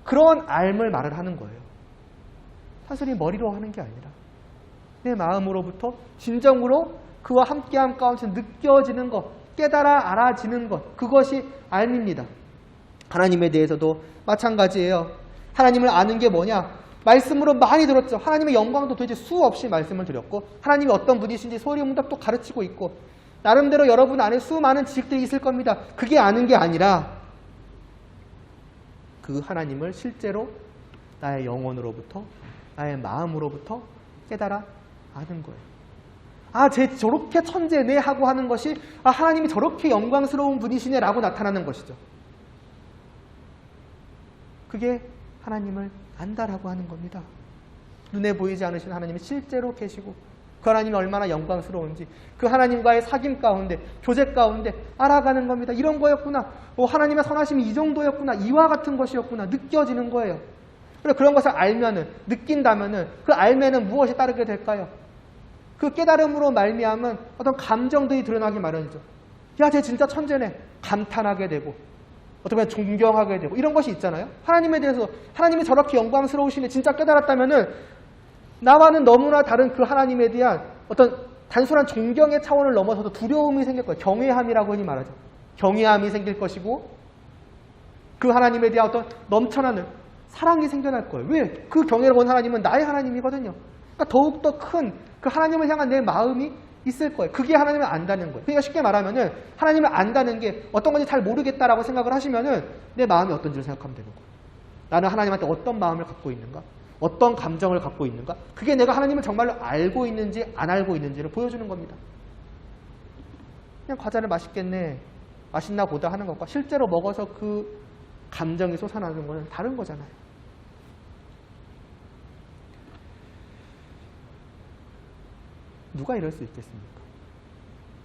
그런 알을 말을 하는 거예요. 단순히 머리로 하는 게 아니라 내 마음으로부터 진정으로 그와 함께함 가운데 느껴지는 것, 깨달아 알아지는 것, 그것이 알입니다. 하나님에 대해서도 마찬가지예요. 하나님을 아는 게 뭐냐? 말씀으로 많이 들었죠. 하나님의 영광도 도대체 수없이 말씀을 드렸고 하나님이 어떤 분이신지 소리 문답도 가르치고 있고 나름대로 여러분 안에 수많은 지식들이 있을 겁니다. 그게 아는 게 아니라 그 하나님을 실제로 나의 영혼으로부터, 나의 마음으로부터 깨달아 아는 거예요. 아, 쟤 저렇게 천재네 하고 하는 것이 아, 하나님이 저렇게 영광스러운 분이시네 라고 나타나는 것이죠. 그게 하나님을 안다라고 하는 겁니다. 눈에 보이지 않으신 하나님이 실제로 계시고 그 하나님이 얼마나 영광스러운지 그 하나님과의 사귐 가운데, 교제 가운데 알아가는 겁니다. 이런 거였구나. 하나님의 선하심이 이 정도였구나. 이와 같은 것이었구나. 느껴지는 거예요. 그런 것을 알면은, 느낀다면은 그 알면은 무엇이 따르게 될까요? 그 깨달음으로 말미암은 어떤 감정들이 드러나기 마련이죠. 야, 쟤 진짜 천재네. 감탄하게 되고 어떻게 보면 존경하게 되고 이런 것이 있잖아요. 하나님에 대해서 하나님이 저렇게 영광스러우시네 진짜 깨달았다면은 나와는 너무나 다른 그 하나님에 대한 어떤 단순한 존경의 차원을 넘어서도 두려움이 생길 거예요. 경외함이라고 흔히 말하죠. 경외함이 생길 것이고 그 하나님에 대한 어떤 넘쳐나는 사랑이 생겨날 거예요. 왜? 그 경외로운 하나님은 나의 하나님이거든요. 그러니까 더욱더 큰 그 하나님을 향한 내 마음이 있을 거예요. 그게 하나님을 안다는 거예요. 그러니까 쉽게 말하면은 하나님을 안다는 게 어떤 건지 잘 모르겠다라고 생각을 하시면은 내 마음이 어떤지를 생각하면 되는 거예요. 나는 하나님한테 어떤 마음을 갖고 있는가? 어떤 감정을 갖고 있는가? 그게 내가 하나님을 정말로 알고 있는지 안 알고 있는지를 보여주는 겁니다. 그냥 과자를 맛있겠네, 맛있나 보다 하는 것과 실제로 먹어서 그 감정이 솟아나는 것은 다른 거잖아요. 누가 이럴 수 있겠습니까?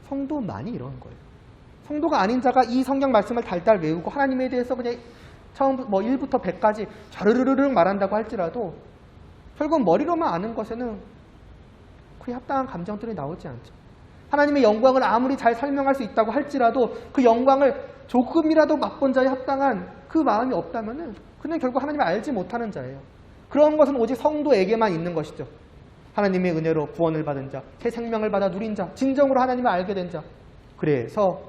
성도만이 이런 거예요. 성도가 아닌 자가 이 성경 말씀을 달달 외우고 하나님에 대해서 그냥 처음 1부터 100까지 자르르르르 말한다고 할지라도 결국 머리로만 아는 것에는 그에 합당한 감정들이 나오지 않죠. 하나님의 영광을 아무리 잘 설명할 수 있다고 할지라도 그 영광을 조금이라도 맛본 자에 합당한 그 마음이 없다면은 그는 결국 하나님을 알지 못하는 자예요. 그런 것은 오직 성도에게만 있는 것이죠. 하나님의 은혜로 구원을 받은 자, 새 생명을 받아 누린 자, 진정으로 하나님을 알게 된 자. 그래서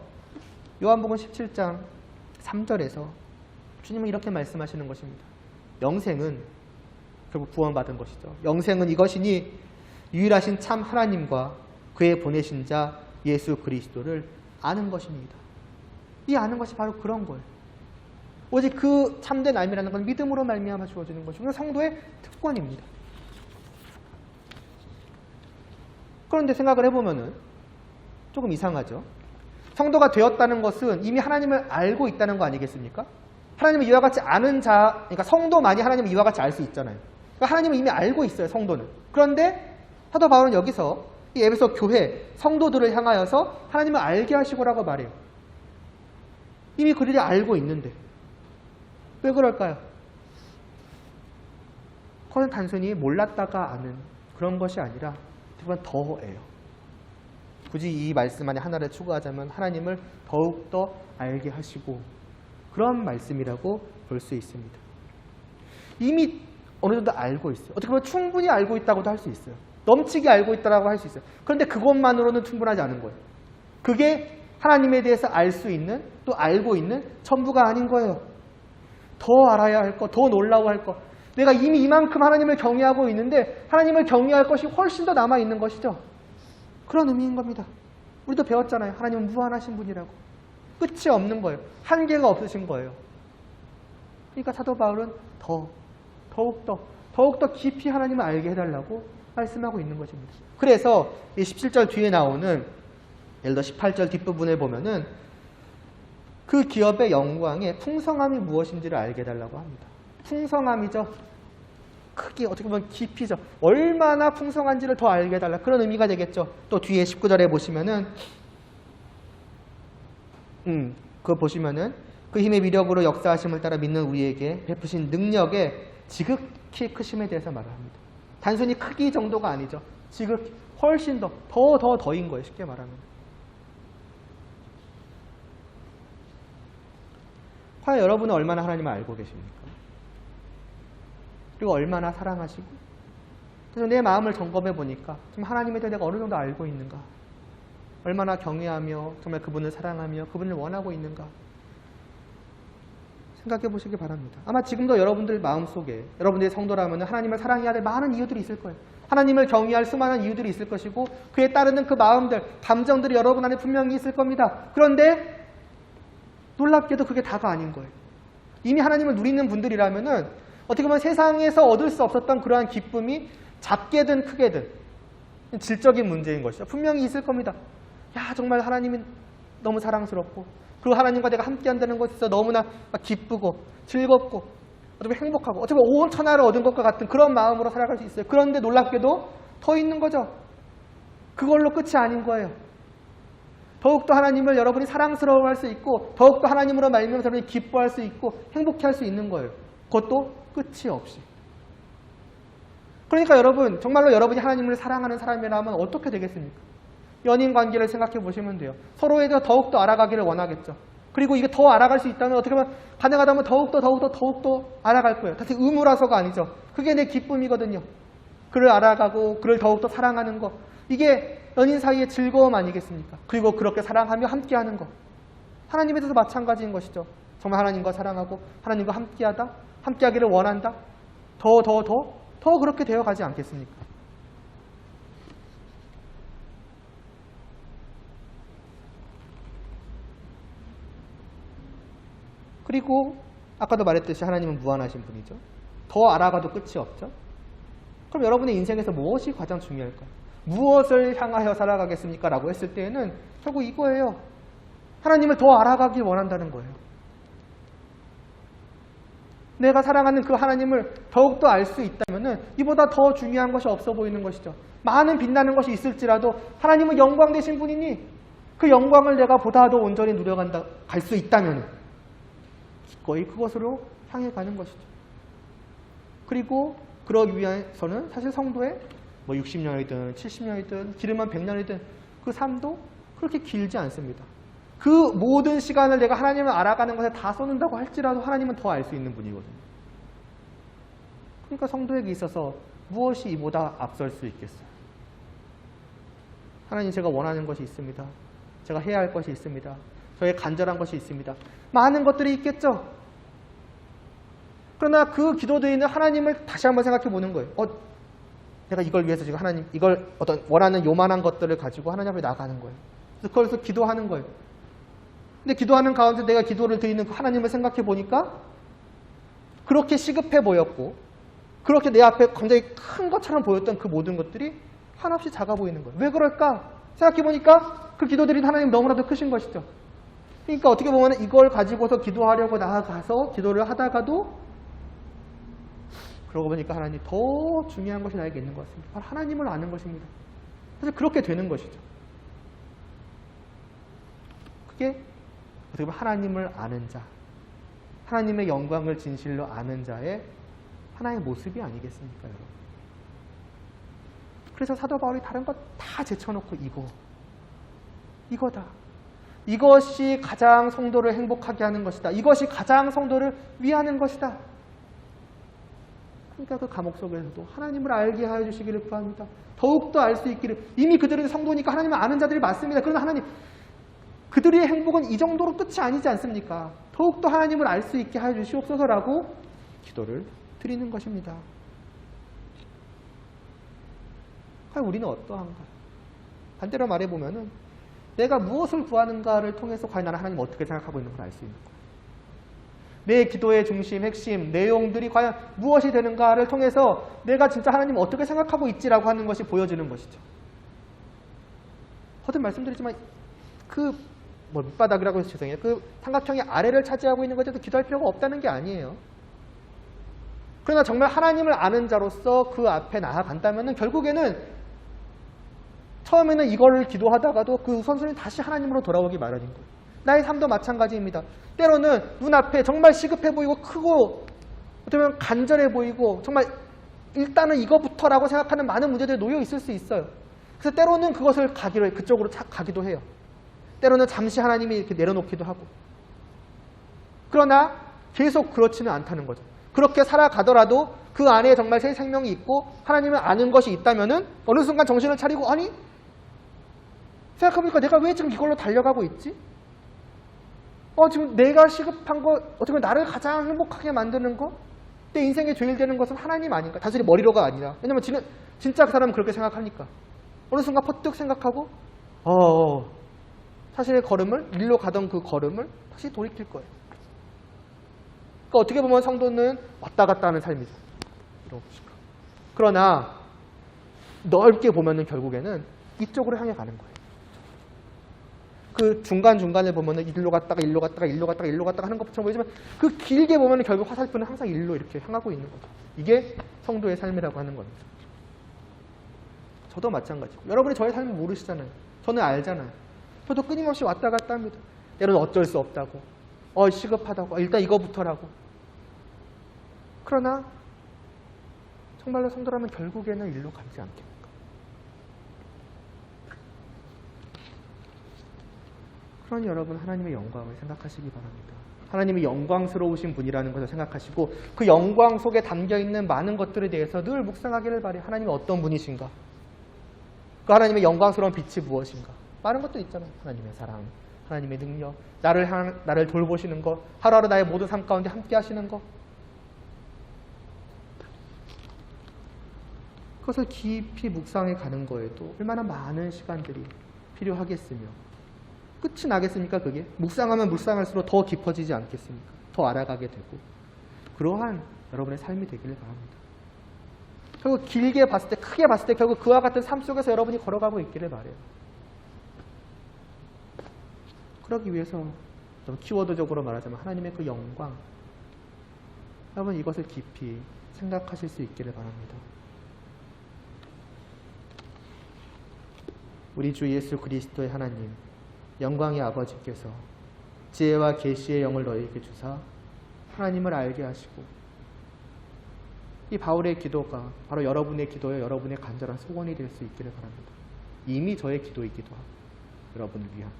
요한복음 17장 3절에서 주님은 이렇게 말씀하시는 것입니다. 영생은 결국 구원받은 것이죠. 영생은 이것이니 유일하신 참 하나님과 그의 보내신 자 예수 그리스도를 아는 것입니다. 이 아는 것이 바로 그런 거예요. 오직 그 참된 알미라는 건 믿음으로 말미암아 주어지는 것이고 성도의 특권입니다. 그런데 생각을 해보면은 조금 이상하죠. 성도가 되었다는 것은 이미 하나님을 알고 있다는 거 아니겠습니까? 하나님을 이와 같이 아는 자, 그러니까 성도만이 하나님을 이와 같이 알 수 있잖아요. 그러니까 하나님을 이미 알고 있어요, 성도는. 그런데 사도 바울은 여기서 이 에베소 교회 성도들을 향하여서 하나님을 알게 하시고라고 말해요. 이미 그들이 알고 있는데 왜 그럴까요? 그건 단순히 몰랐다가 아는 그런 것이 아니라 그건 더해요. 굳이 이 말씀 안에 하나를 추가하자면 하나님을 더욱더 알게 하시고 그런 말씀이라고 볼 수 있습니다. 이미 어느 정도 알고 있어요. 어떻게 보면 충분히 알고 있다고도 할 수 있어요. 넘치게 알고 있다고 할 수 있어요. 그런데 그것만으로는 충분하지 않은 거예요. 그게 하나님에 대해서 알 수 있는 또 알고 있는 전부가 아닌 거예요. 더 알아야 할 것, 더 놀라워할 것. 내가 이미 이만큼 하나님을 경외하고 있는데 하나님을 경외할 것이 훨씬 더 남아있는 것이죠. 그런 의미인 겁니다. 우리도 배웠잖아요. 하나님은 무한하신 분이라고. 끝이 없는 거예요. 한계가 없으신 거예요. 그러니까 사도 바울은 더욱더 깊이 하나님을 알게 해달라고 말씀하고 있는 것입니다. 그래서 이 17절 뒤에 나오는 예를 들어 18절 뒷부분에 보면은 그 기업의 영광의 풍성함이 무엇인지를 알게 해달라고 합니다. 풍성함이죠. 크게 어떻게 보면 깊이죠. 얼마나 풍성한지를 더 알게 해달라. 그런 의미가 되겠죠. 또 뒤에 19절에 보시면은 그거 보시면은 그 힘의 위력으로 역사하심을 따라 믿는 우리에게 베푸신 능력의 지극히 크심에 대해서 말합니다. 단순히 크기 정도가 아니죠. 지극히 훨씬 더인 거예요. 쉽게 말하면. 과연 여러분은 얼마나 하나님을 알고 계십니까? 그리고 얼마나 사랑하시고 그래서 내 마음을 점검해 보니까 좀 하나님에 대해 내가 어느 정도 알고 있는가? 얼마나 경외하며 정말 그분을 사랑하며 그분을 원하고 있는가? 생각해 보시기 바랍니다. 아마 지금도 여러분들 마음속에 여러분들의 성도라면 하나님을 사랑해야 될 많은 이유들이 있을 거예요. 하나님을 경외할 수많은 이유들이 있을 것이고 그에 따르는 그 마음들, 감정들이 여러분 안에 분명히 있을 겁니다. 그런데 놀랍게도 그게 다가 아닌 거예요. 이미 하나님을 누리는 분들이라면은 어떻게 보면 세상에서 얻을 수 없었던 그러한 기쁨이 작게든 크게든 질적인 문제인 것이죠. 분명히 있을 겁니다. 야, 정말 하나님이 너무 사랑스럽고 그리고 하나님과 내가 함께 한다는 것에서 너무나 기쁘고 즐겁고 어떻게 행복하고 어떻게 보면 온 천하를 얻은 것과 같은 그런 마음으로 살아갈 수 있어요. 그런데 놀랍게도 더 있는 거죠. 그걸로 끝이 아닌 거예요. 더욱더 하나님을 여러분이 사랑스러워할 수 있고 더욱더 하나님으로 말미암아서 여러분이 기뻐할 수 있고 행복해할 수 있는 거예요. 그것도 끝이 없이. 그러니까 여러분 정말로 여러분이 하나님을 사랑하는 사람이라면 어떻게 되겠습니까? 연인 관계를 생각해 보시면 돼요. 서로에 대해 더욱더 알아가기를 원하겠죠. 그리고 이게 더 알아갈 수 있다면 어떻게 보면 가능하다면 더욱더 알아갈 거예요. 사실 의무라서가 아니죠. 그게 내 기쁨이거든요. 그를 알아가고 그를 더욱더 사랑하는 거. 이게 연인 사이의 즐거움 아니겠습니까? 그리고 그렇게 사랑하며 함께하는 거. 하나님에 대해서 마찬가지인 것이죠. 정말 하나님과 사랑하고 하나님과 함께하다, 함께하기를 원한다. 더 그렇게 되어가지 않겠습니까? 그리고 아까도 말했듯이 하나님은 무한하신 분이죠. 더 알아가도 끝이 없죠. 그럼 여러분의 인생에서 무엇이 가장 중요할까요? 무엇을 향하여 살아가겠습니까? 라고 했을 때에는 결국 이거예요. 하나님을 더 알아가길 원한다는 거예요. 내가 사랑하는 그 하나님을 더욱더 알 수 있다면 이보다 더 중요한 것이 없어 보이는 것이죠. 많은 빛나는 것이 있을지라도 하나님은 영광 되신 분이니 그 영광을 내가 보다 더 온전히 누려간다 갈 수 있다면 기꺼이 그것으로 향해 가는 것이죠. 그리고 그러기 위해서는 사실 성도의 60년이든 70년이든 길으면 100년이든 그 삶도 그렇게 길지 않습니다. 그 모든 시간을 내가 하나님을 알아가는 것에 다 쏟는다고 할지라도 하나님은 더 알 수 있는 분이거든요. 그러니까 성도에게 있어서 무엇이 이보다 앞설 수 있겠어요? 하나님, 제가 원하는 것이 있습니다. 제가 해야 할 것이 있습니다. 저의 간절한 것이 있습니다. 많은 것들이 있겠죠. 그러나 그 기도드리는 하나님을 다시 한번 생각해 보는 거예요. 내가 이걸 위해서 지금 하나님, 이걸 어떤 원하는 요만한 것들을 가지고 하나님 앞에 나가는 거예요. 그래서 그걸 기도하는 거예요. 근데 기도하는 가운데 내가 기도를 드리는 그 하나님을 생각해 보니까 그렇게 시급해 보였고 그렇게 내 앞에 굉장히 큰 것처럼 보였던 그 모든 것들이 한없이 작아 보이는 거예요. 왜 그럴까? 생각해 보니까 그 기도드린 하나님 너무나도 크신 것이죠. 그러니까 어떻게 보면 이걸 가지고서 기도하려고 나아가서 기도를 하다가도 그러고 보니까 하나님 더 중요한 것이 나에게 있는 것 같습니다. 바로 하나님을 아는 것입니다. 사실 그렇게 되는 것이죠. 그게 어떻게 보면 하나님을 아는 자, 하나님의 영광을 진실로 아는 자의 하나의 모습이 아니겠습니까, 여러분? 그래서 사도 바울이 다른 것 다 제쳐놓고 이거다. 이것이 가장 성도를 행복하게 하는 것이다. 이것이 가장 성도를 위하는 것이다. 그러니까 그 감옥 속에서도 하나님을 알게 하여 주시기를 구합니다. 더욱더 알 수 있기를. 이미 그들은 성도니까 하나님을 아는 자들이 맞습니다. 그러나 하나님, 그들의 행복은 이 정도로 끝이 아니지 않습니까? 더욱더 하나님을 알 수 있게 하여 주시옵소서라고 기도를 드리는 것입니다. 과연 우리는 어떠한가? 반대로 말해보면은 내가 무엇을 구하는가를 통해서 과연 나는 하나님 어떻게 생각하고 있는 걸 알 수 있는 거예요. 내 기도의 중심, 핵심, 내용들이 과연 무엇이 되는가를 통해서 내가 진짜 하나님 어떻게 생각하고 있지라고 하는 것이 보여지는 것이죠. 거듭 말씀드리지만 밑바닥이라고 해서 죄송해요. 그 삼각형의 아래를 차지하고 있는 것에도 기도할 필요가 없다는 게 아니에요. 그러나 정말 하나님을 아는 자로서 그 앞에 나아간다면 결국에는 처음에는 이거를 기도하다가도 그 우선순위는 다시 하나님으로 돌아오기 마련인 거예요. 나의 삶도 마찬가지입니다. 때로는 눈앞에 정말 시급해 보이고 크고 어떻게 보면 간절해 보이고 정말 일단은 이거부터라고 생각하는 많은 문제들이 놓여 있을 수 있어요. 그래서 때로는 그것을 그쪽으로 가기도 해요. 때로는 잠시 하나님이 이렇게 내려놓기도 하고. 그러나 계속 그렇지는 않다는 거죠. 그렇게 살아가더라도 그 안에 정말 새 생명이 있고 하나님을 아는 것이 있다면은 어느 순간 정신을 차리고 아니? 생각해보니까 내가 왜 지금 이걸로 달려가고 있지? 지금 내가 시급한 거, 어떻게 보면 나를 가장 행복하게 만드는 거? 내 인생에 조일되는 것은 하나님 아닌가? 단순히 머리로가 아니라. 왜냐면 진짜 그 사람은 그렇게 생각하니까. 어느 순간 퍼뜩 생각하고 사실의 걸음을, 일로 가던 그 걸음을 다시 돌이킬 거예요. 그러니까 어떻게 보면 성도는 왔다 갔다 하는 삶이죠. 그러나 넓게 보면은 결국에는 이쪽으로 향해 가는 거예요. 그 중간중간에 보면은 일로 갔다가 일로 갔다가 일로 갔다가 일로 갔다가 하는 것처럼 보이지만 그 길게 보면은 결국 화살표는 항상 일로 이렇게 향하고 있는 거죠. 이게 성도의 삶이라고 하는 겁니다. 저도 마찬가지고. 여러분이 저의 삶을 모르시잖아요. 저는 알잖아요. 저도 끊임없이 왔다 갔다 합니다. 때로는 어쩔 수 없다고. 시급하다고. 일단 이거부터라고. 그러나 정말로 성도라면 결국에는 일로 가지 않겠는가. 그러니 여러분 하나님의 영광을 생각하시기 바랍니다. 하나님이 영광스러우신 분이라는 것을 생각하시고 그 영광 속에 담겨있는 많은 것들에 대해서 늘 묵상하기를 바라요. 하나님이 어떤 분이신가? 그 하나님의 영광스러운 빛이 무엇인가? 많은 것도 있잖아요. 하나님의 사랑, 하나님의 능력, 나를 돌보시는 것, 하루하루 나의 모든 삶 가운데 함께 하시는 것. 그것을 깊이 묵상해 가는 거에도 얼마나 많은 시간들이 필요하겠으며 끝이 나겠습니까? 그게? 묵상하면 묵상할수록 더 깊어지지 않겠습니까? 더 알아가게 되고 그러한 여러분의 삶이 되기를 바랍니다. 결국 길게 봤을 때, 크게 봤을 때 결국 그와 같은 삶 속에서 여러분이 걸어가고 있기를 바라요. 그러기 위해서 좀 키워드적으로 말하자면 하나님의 그 영광, 여러분 이것을 깊이 생각하실 수 있기를 바랍니다. 우리 주 예수 그리스도의 하나님, 영광의 아버지께서 지혜와 계시의 영을 너희에게 주사 하나님을 알게 하시고 이 바울의 기도가 바로 여러분의 기도여 여러분의 간절한 소원이 될 수 있기를 바랍니다. 이미 저의 기도이기도 하고 여러분을 위한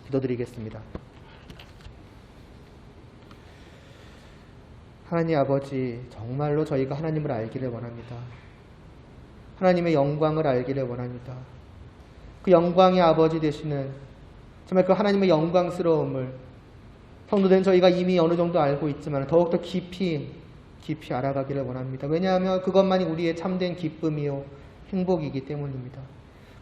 기도드리겠습니다. 하나님 아버지, 정말로 저희가 하나님을 알기를 원합니다. 하나님의 영광을 알기를 원합니다. 그 영광의 아버지 되시는 정말 그 하나님의 영광스러움을 성도된 저희가 이미 어느 정도 알고 있지만 더욱더 깊이 알아가기를 원합니다. 왜냐하면 그것만이 우리의 참된 기쁨이요 행복이기 때문입니다.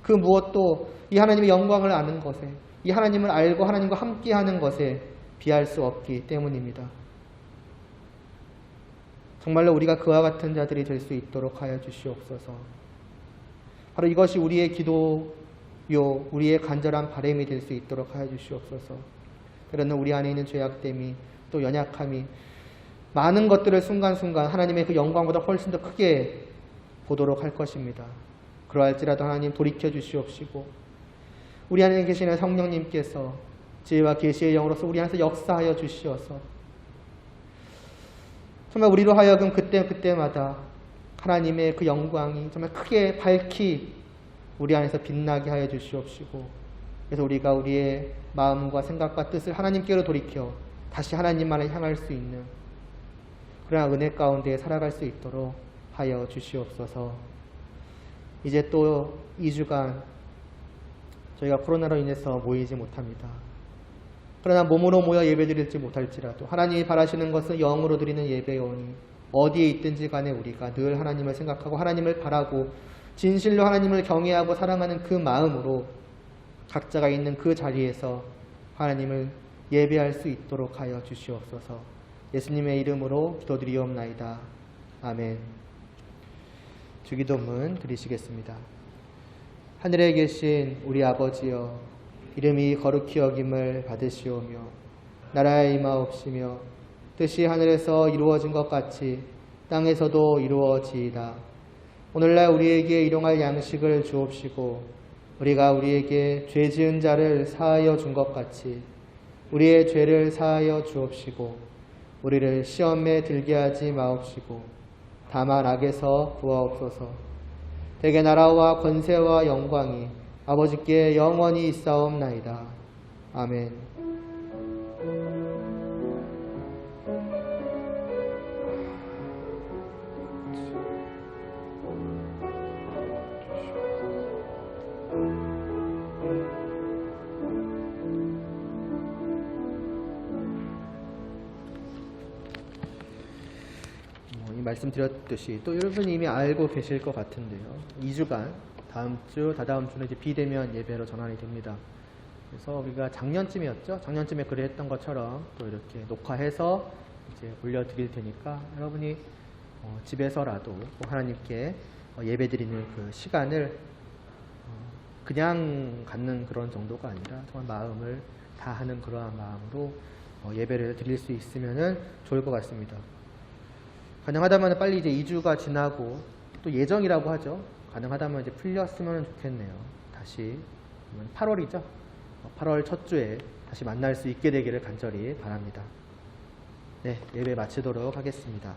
그 무엇도 이 하나님의 영광을 아는 것에, 이 하나님을 알고 하나님과 함께하는 것에 비할 수 없기 때문입니다. 정말로 우리가 그와 같은 자들이 될 수 있도록 하여 주시옵소서. 바로 이것이 우리의 기도요, 우리의 간절한 바람이 될 수 있도록 하여 주시옵소서. 그러나 우리 안에 있는 죄악됨이 또 연약함이 많은 것들을 순간순간 하나님의 그 영광보다 훨씬 더 크게 보도록 할 것입니다. 그러할지라도 하나님 돌이켜 주시옵시고 우리 안에 계시는 성령님께서 지혜와 계시의 영으로서 우리 안에서 역사하여 주시어서 정말 우리로 하여금 그때마다 하나님의 그 영광이 정말 크게 밝히 우리 안에서 빛나게 하여 주시옵시고 그래서 우리가 우리의 마음과 생각과 뜻을 하나님께로 돌이켜 다시 하나님만을 향할 수 있는 그러나 은혜 가운데 살아갈 수 있도록 하여 주시옵소서. 이제 또 2주간 저희가 코로나로 인해서 모이지 못합니다. 그러나 몸으로 모여 예배드릴지 못할지라도 하나님이 바라시는 것은 영으로 드리는 예배오니 어디에 있든지 간에 우리가 늘 하나님을 생각하고 하나님을 바라고 진실로 하나님을 경외하고 사랑하는 그 마음으로 각자가 있는 그 자리에서 하나님을 예배할 수 있도록 하여 주시옵소서. 예수님의 이름으로 기도드리옵나이다. 아멘. 주기도문 드리시겠습니다. 하늘에 계신 우리 아버지여, 이름이 거룩히 여김을 받으시오며 나라의 임하옵시며 뜻이 하늘에서 이루어진 것 같이 땅에서도 이루어지이다. 오늘날 우리에게 일용할 양식을 주옵시고 우리가 우리에게 죄 지은 자를 사하여 준 것 같이 우리의 죄를 사하여 주옵시고 우리를 시험에 들게 하지 마옵시고 다만 악에서 구하옵소서. 대개 나라와 권세와 영광이 아버지께 영원히 있사옵나이다. 아멘. 말씀드렸듯이 또 여러분이 이미 알고 계실 것 같은데요. 2주간 다음 주, 다다음 주는 이제 비대면 예배로 전환이 됩니다. 그래서 우리가 작년쯤이었죠. 작년쯤에 글을 했던 것처럼 또 이렇게 녹화해서 이제 올려드릴 테니까 여러분이 집에서라도 하나님께 예배드리는 그 시간을 그냥 갖는 그런 정도가 아니라 정말 마음을 다하는 그러한 마음으로 예배를 드릴 수 있으면 좋을 것 같습니다. 가능하다면 빨리 이제 2주가 지나고 또 예정이라고 하죠. 가능하다면 이제 풀렸으면 좋겠네요. 다시 8월이죠. 8월 첫 주에 다시 만날 수 있게 되기를 간절히 바랍니다. 네, 예배 마치도록 하겠습니다.